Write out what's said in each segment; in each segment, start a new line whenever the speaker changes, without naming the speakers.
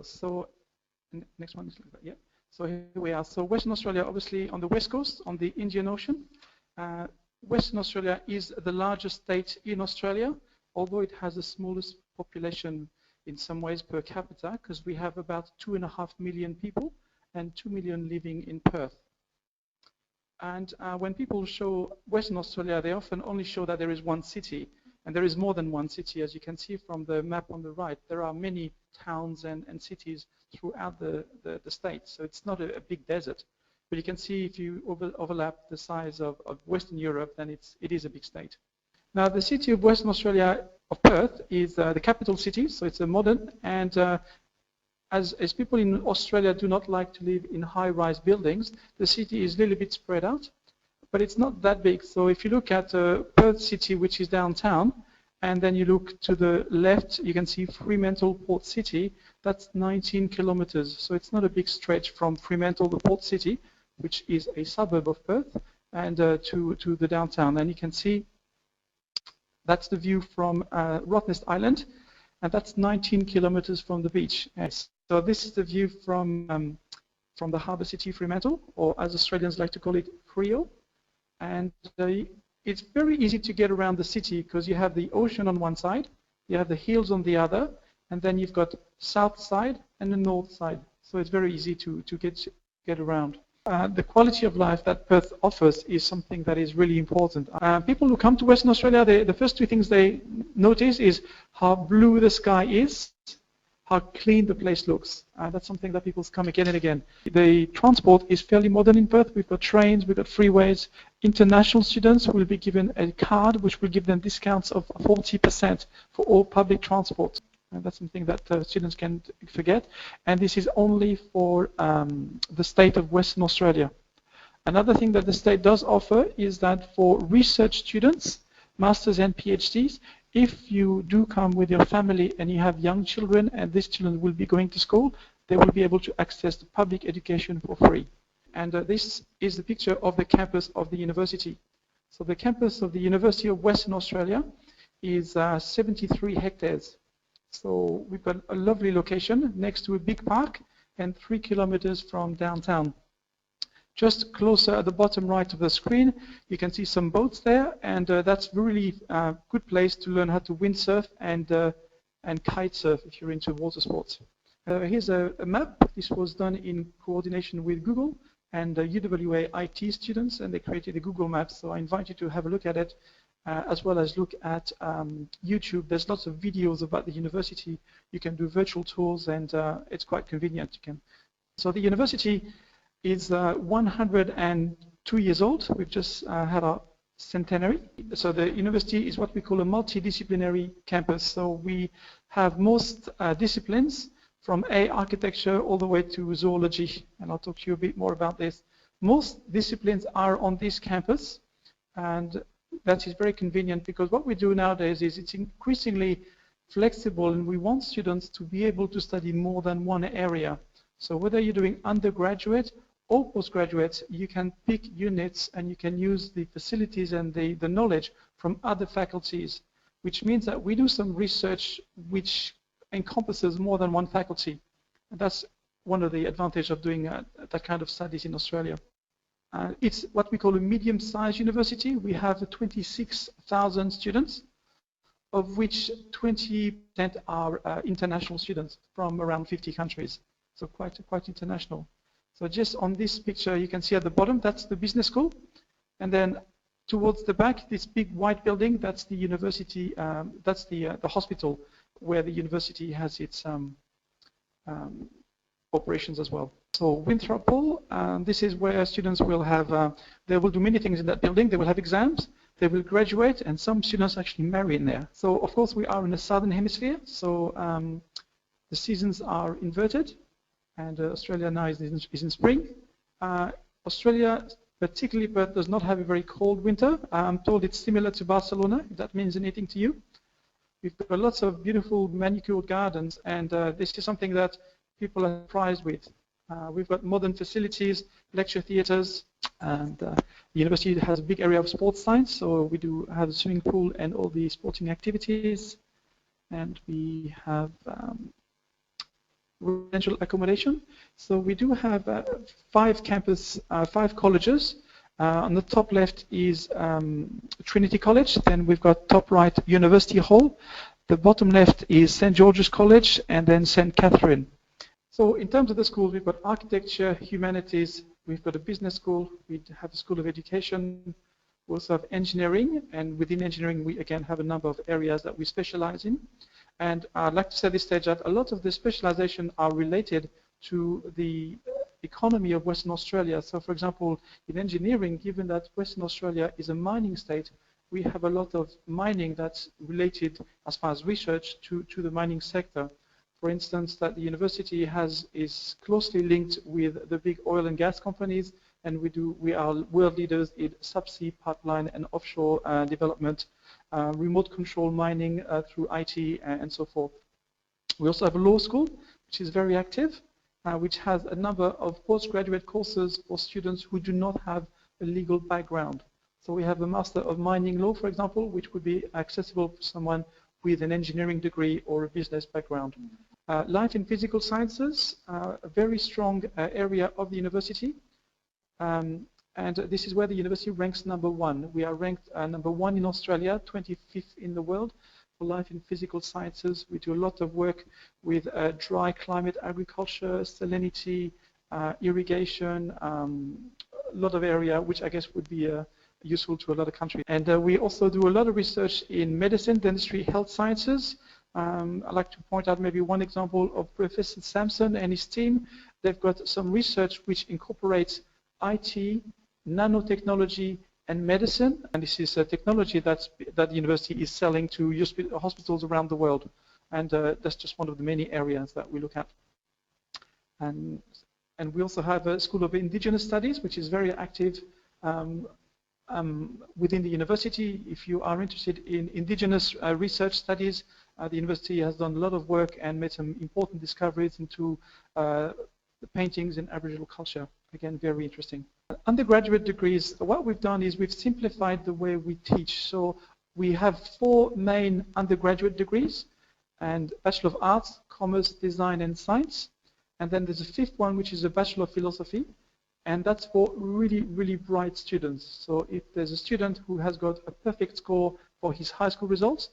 go. So next one is like that, yeah. So here we are. So Western Australia, obviously on the west coast, on the Indian Ocean. Western Australia is the largest state in Australia, although it has the smallest population in some ways per capita, because we have about 2.5 million people and 2 million living in Perth. And when people show Western Australia, they often only show that there is one city, and there is more than one city. As you can see from the map on the right, there are many towns and cities throughout the state, so it's not a big desert. But you can see if you overlap the size of Western Europe, then it is a big state. Now, the city of Western Australia, of Perth, is the capital city, so it's a modern, and as people in Australia do not like to live in high-rise buildings, the city is a little bit spread out, but it's not that big. So if you look at Perth City, which is downtown, and then you look to the left, you can see Fremantle Port City. That's 19 kilometers. So it's not a big stretch from Fremantle to Port City, which is a suburb of Perth, and to the downtown. And you can see that's the view from Rottnest Island, and that's 19 kilometers from the beach. Yes. So this is the view from the harbour city, Fremantle, or as Australians like to call it, Freo. And it's very easy to get around the city because you have the ocean on one side, you have the hills on the other, and then you've got south side and the north side. So it's very easy to get around. The quality of life that Perth offers is something that is really important. People who come to Western Australia, the first two things they notice is how blue the sky is, how clean the place looks. That's something that people come again and again. The transport is fairly modern in Perth. We've got trains, we've got freeways. International students will be given a card which will give them discounts of 40% for all public transport. And that's something that students can't forget. And this is only for the state of Western Australia. Another thing that the state does offer is that for research students, masters and PhDs, if you do come with your family and you have young children and these children will be going to school, they will be able to access the public education for free. And this is the picture of the campus of the university. So the campus of the University of Western Australia is 73 hectares. So we've got a lovely location next to a big park and 3 kilometers from downtown. Just closer at the bottom right of the screen, you can see some boats there, and that's really a good place to learn how to windsurf and kite surf if you're into water sports. Here's a map. This was done in coordination with Google and UWA IT students, and they created a Google map. So I invite you to have a look at it, as well as look at YouTube. There's lots of videos about the university. You can do virtual tours, and it's quite convenient. So the university is 102 years old. We've just had our centenary. So the university is what we call a multidisciplinary campus. So we have most disciplines from architecture all the way to zoology, and I'll talk to you a bit more about this. Most disciplines are on this campus, and that is very convenient because what we do nowadays is it's increasingly flexible, and we want students to be able to study more than one area. So whether you're doing undergraduate or postgraduate, you can pick units and you can use the facilities and the knowledge from other faculties, which means that we do some research which encompasses more than one faculty. And that's one of the advantages of doing that kind of studies in Australia. It's what we call a medium-sized university. We have 26,000 students, of which 20% are international students from around 50 countries. So quite international. So just on this picture, you can see at the bottom, that's the business school. And then towards the back, this big white building, that's the university, that's the hospital where the university has its operations as well. So Winthrop Hall, this is where students will have, they will do many things in that building. They will have exams, they will graduate, and some students actually marry in there. So of course we are in the southern hemisphere, so the seasons are inverted. And Australia now is in spring. Australia, particularly Perth, does not have a very cold winter. I'm told it's similar to Barcelona, if that means anything to you. We've got lots of beautiful manicured gardens, and this is something that people are surprised with. We've got modern facilities, lecture theatres, and the university has a big area of sports science, so we do have a swimming pool and all the sporting activities. And we have residential accommodation. So we do have 5 colleges. On the top left is Trinity College, then we've got top right University Hall, the bottom left is St. George's College, and then St. Catherine. So in terms of the schools, we've got architecture, humanities, we've got a business school, we have a school of education, we also have engineering, and within engineering we again have a number of areas that we specialize in. And I'd like to say at this stage that a lot of the specialization are related to the economy of Western Australia. So for example, in engineering, given that Western Australia is a mining state, we have a lot of mining that's related as far as research to the mining sector. For instance, that the university is closely linked with the big oil and gas companies, and we are world leaders in subsea pipeline and offshore development, remote control mining through IT and so forth. We also have a law school, which is very active, which has a number of postgraduate courses for students who do not have a legal background. So we have a Master of Mining Law, for example, which would be accessible for someone with an engineering degree or a business background. Life and Physical Sciences, a very strong area of the university. And this is where the university ranks #1. We are ranked #1 in Australia, 25th in the world for life and physical sciences. We do a lot of work with dry climate agriculture, salinity, irrigation, a lot of area which I guess would be useful to a lot of countries. And we also do a lot of research in medicine, dentistry, health sciences. I'd like to point out maybe one example of Professor Sampson and his team. They've got some research which incorporates IT, nanotechnology, and medicine. And this is a technology that the university is selling to hospitals around the world. And that's just one of the many areas that we look at. And we also have a School of Indigenous Studies, which is very active within the university. If you are interested in Indigenous research studies, the university has done a lot of work and made some important discoveries into the paintings in Aboriginal culture. Again, very interesting. Undergraduate degrees, what we've done is we've simplified the way we teach. So we have 4 main undergraduate degrees, and Bachelor of Arts, Commerce, Design and Science. And then there's a 5th one, which is a Bachelor of Philosophy. And that's for really, really bright students. So if there's a student who has got a perfect score for his high school results,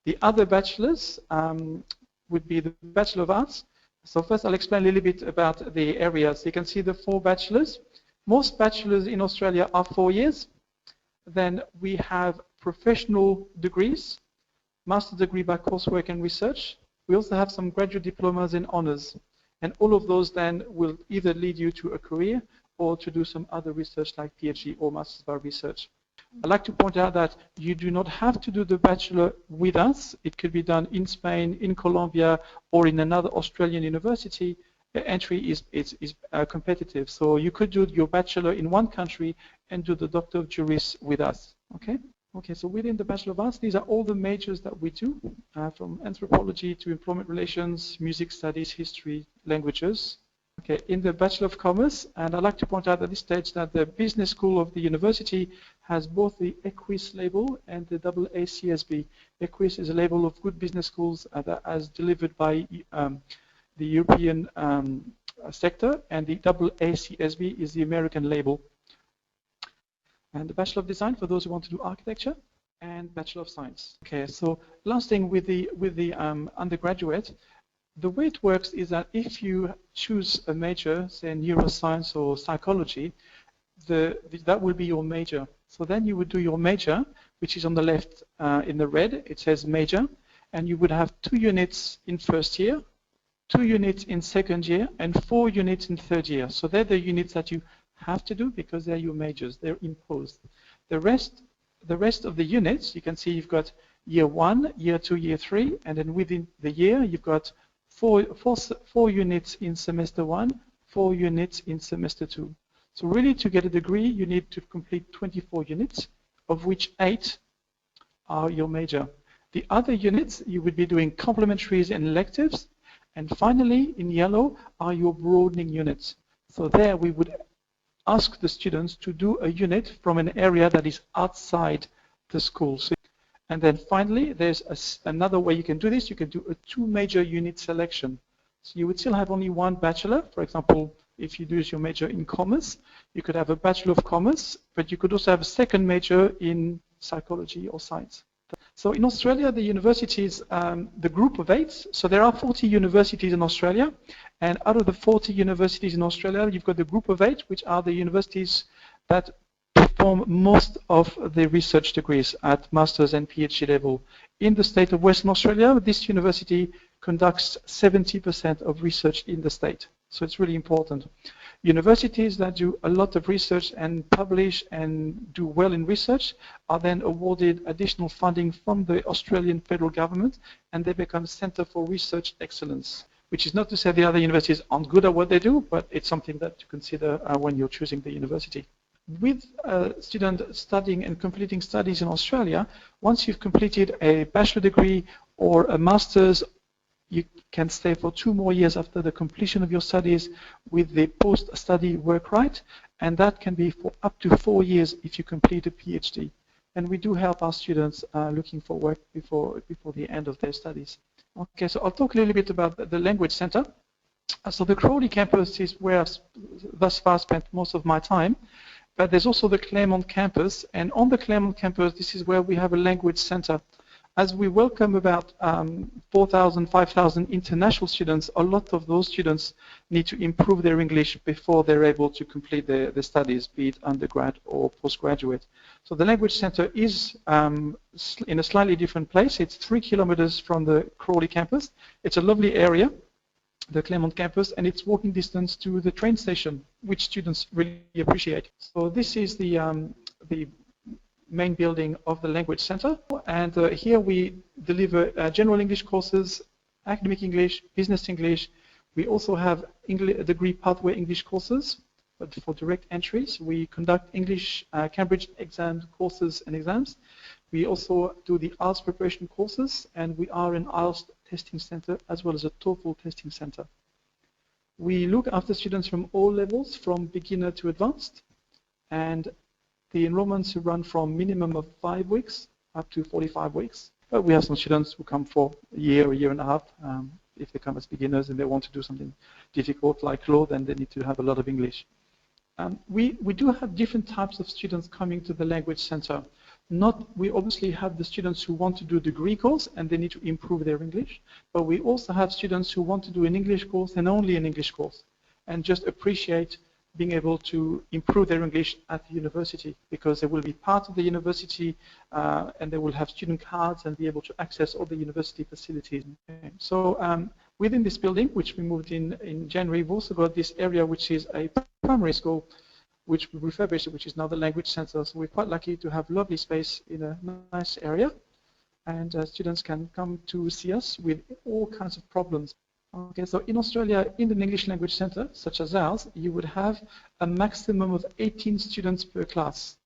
the other bachelors would be the Bachelor of Arts. So first I'll explain a little bit about the areas. You can see the 4 bachelors. Most bachelors in Australia are 4 years. Then we have professional degrees, master's degree by coursework and research. We also have some graduate diplomas and honors. And all of those then will either lead you to a career or to do some other research like PhD or master's by research. I'd like to point out that you do not have to do the bachelor with us. It could be done in Spain, in Colombia, or in another Australian university. The entry is competitive. So you could do your bachelor in one country and do the Doctor of Juris with us. Okay? Okay, so within the Bachelor of Arts, these are all the majors that we do, from anthropology to employment relations, music studies, history, languages. Okay, in the Bachelor of Commerce, and I'd like to point out at this stage that the business school of the university has both the EQUIS label and the AACSB. EQUIS is a label of good business schools that is delivered by the European sector, and the AACSB is the American label. And the Bachelor of Design for those who want to do architecture, and Bachelor of Science. Okay, so last thing with the undergraduate, the way it works is that if you choose a major, say neuroscience or psychology, that will be your major. So then you would do your major, which is on the left in the red. It says major, and you would have 2 units in first year, 2 units in second year, and 4 units in third year. So they're the units that you have to do because they're your majors. They're imposed. The rest of the units, you can see you've got year 1, year 2, year 3, and then within the year you've got 4 units in semester 1, 4 units in semester 2. So really to get a degree you need to complete 24 units, of which 8 are your major. The other units you would be doing complementaries and electives, and finally in yellow are your broadening units. So there we would ask the students to do a unit from an area that is outside the school. So, and then finally, there's another way you can do this. You can do a 2 major unit selection. So you would still have only one bachelor. For example, if you do your major in commerce, you could have a Bachelor of Commerce, but you could also have a second major in psychology or science. So in Australia, the universities, the group of 8, so there are 40 universities in Australia, and out of the 40 universities in Australia, you've got the group of 8, which are the universities that perform most of the research degrees at master's and PhD level. In the state of Western Australia, this university conducts 70% of research in the state. So it's really important. Universities that do a lot of research and publish and do well in research are then awarded additional funding from the Australian federal government, and they become a Centre for Research Excellence, which is not to say the other universities aren't good at what they do, but it's something that to consider when you're choosing the university. With a student studying and completing studies in Australia, once you've completed a bachelor degree or a master's, you can stay for 2 more years after the completion of your studies with the post-study work right, and that can be for up to 4 years if you complete a PhD. And we do help our students looking for work before the end of their studies. Okay, so I'll talk a little bit about the Language Centre. So the Crawley campus is where I've thus far spent most of my time, but there's also the Claremont campus, and on the Claremont campus, this is where we have a Language Centre. As we welcome about 4,000, 5,000 international students, a lot of those students need to improve their English before they're able to complete their studies, be it undergrad or postgraduate. So the Language Centre is in a slightly different place. It's 3 kilometers from the Crawley campus. It's a lovely area, the Claremont campus, and it's walking distance to the train station, which students really appreciate. So this is the main building of the Language Centre, and here we deliver general English courses, academic English, business English. We also have degree pathway English courses, but for direct entries. We conduct English Cambridge exam courses and exams. We also do the IELTS preparation courses, and we are an IELTS testing centre as well as a TOEFL testing centre. We look after students from all levels, from beginner to advanced, and the enrollments run from minimum of 5 weeks up to 45 weeks. But we have some students who come for a year and a half. If they come as beginners and they want to do something difficult like law, then they need to have a lot of English. We do have different types of students coming to the Language Centre. We obviously have the students who want to do a degree course and they need to improve their English, but we also have students who want to do an English course and only an English course, and just appreciate being able to improve their English at the university, because they will be part of the university and they will have student cards and be able to access all the university facilities. Okay. So within this building, which we moved in January, we've also got this area which is a primary school, which we refurbished, which is now the Language Centre. So we're quite lucky to have lovely space in a nice area, and students can come to see us with all kinds of problems. Okay, so in Australia, in an English Language Centre, such as ours, you would have a maximum of 18 students per class.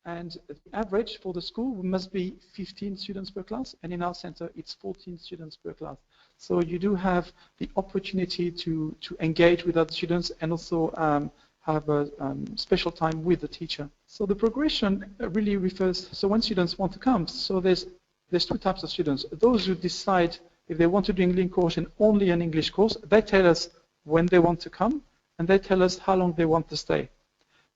And the average for the school must be 15 students per class, and in our centre, it's 14 students per class. So you do have the opportunity to engage with other students and also have a special time with the teacher. So the progression really refers, so when students want to come, so there's 2 types of students. Those who decide if they want to do an English course and only an English course, they tell us when they want to come and they tell us how long they want to stay.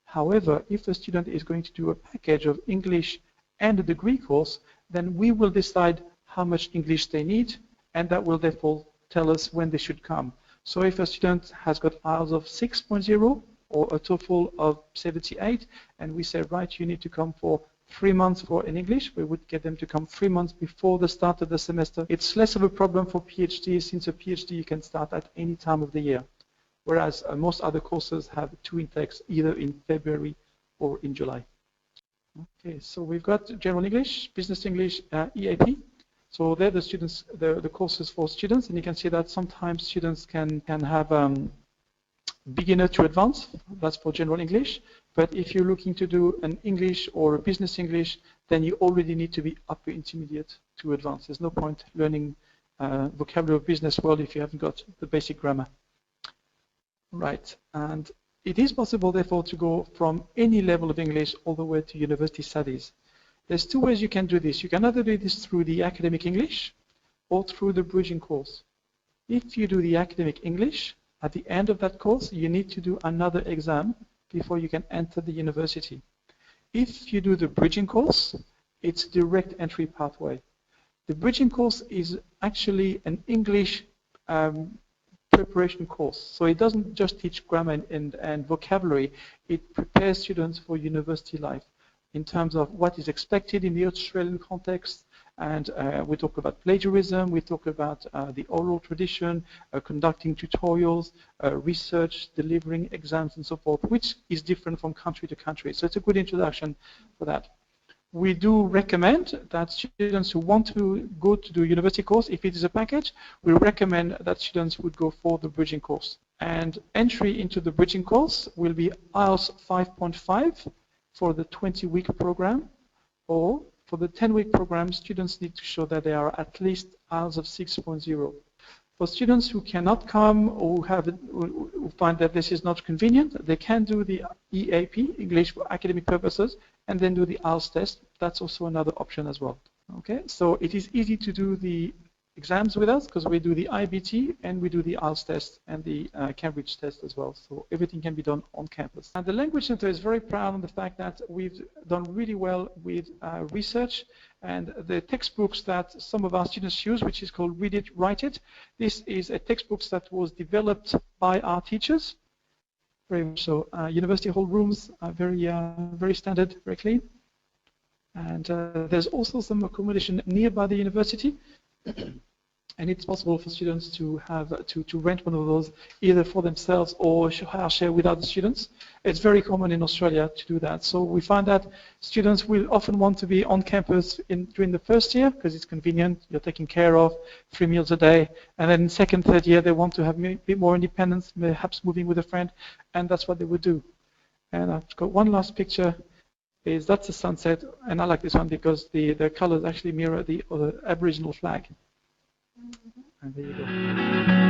However, if a student is going to do a package of English and a degree course, then we will decide how much English they need, and that will therefore tell us when they should come. So if a student has got IELTS of 6.0 or a TOEFL of 78, and we say, right, you need to come for 3 months for in English, we would get them to come 3 months before the start of the semester. It's less of a problem for PhD, since a PhD you can start at any time of the year, whereas most other courses have 2 intakes, either in February or in July. Okay, so we've got General English, Business English, EAP. So they're the students, the courses for students, and you can see that sometimes students can have beginner to advanced, that's for General English. But if you're looking to do an English or a Business English, then you already need to be upper intermediate to advanced. There's no point learning vocabulary of business world if you haven't got the basic grammar. Right, and it is possible, therefore, to go from any level of English all the way to university studies. There's 2 ways you can do this. You can either do this through the academic English or through the bridging course. If you do the academic English, at the end of that course, you need to do another exam before you can enter the university. If you do the bridging course, it's direct entry pathway. The bridging course is actually an English preparation course. So it doesn't just teach grammar and vocabulary, it prepares students for university life in terms of what is expected in the Australian context. And we talk about plagiarism, we talk about the oral tradition, conducting tutorials, research, delivering exams and so forth, which is different from country to country. So it's a good introduction for that. We do recommend that students who want to go to the university course, if it is a package, we recommend that students would go for the bridging course. And entry into the bridging course will be IELTS 5.5 for the 20-week program, or for the 10-week program, students need to show that they are at least IELTS of 6.0. For students who cannot come or who find that this is not convenient, they can do the EAP, English for Academic Purposes, and then do the IELTS test. That's also another option as well. Okay, so it is easy to do the exams with us because we do the IBT and we do the IELTS test and the Cambridge test as well. So everything can be done on campus. And the Language Center is very proud of the fact that we've done really well with research and the textbooks that some of our students use, which is called Read It, Write It. This is a textbook that was developed by our teachers. Very much so. University hall rooms are very standard, very clean. And there's also some accommodation nearby the university. And it's possible for students to have to rent one of those either for themselves or share with other students. It's very common in Australia to do that. So we find that students will often want to be on campus during the first year because it's convenient, you're taken care of, 3 meals a day. And then second, third year, they want to have a bit more independence, perhaps moving with a friend, and that's what they would do. And I've got one last picture. That's the sunset, and I like this one because the colors actually mirror the Aboriginal flag. And there you go.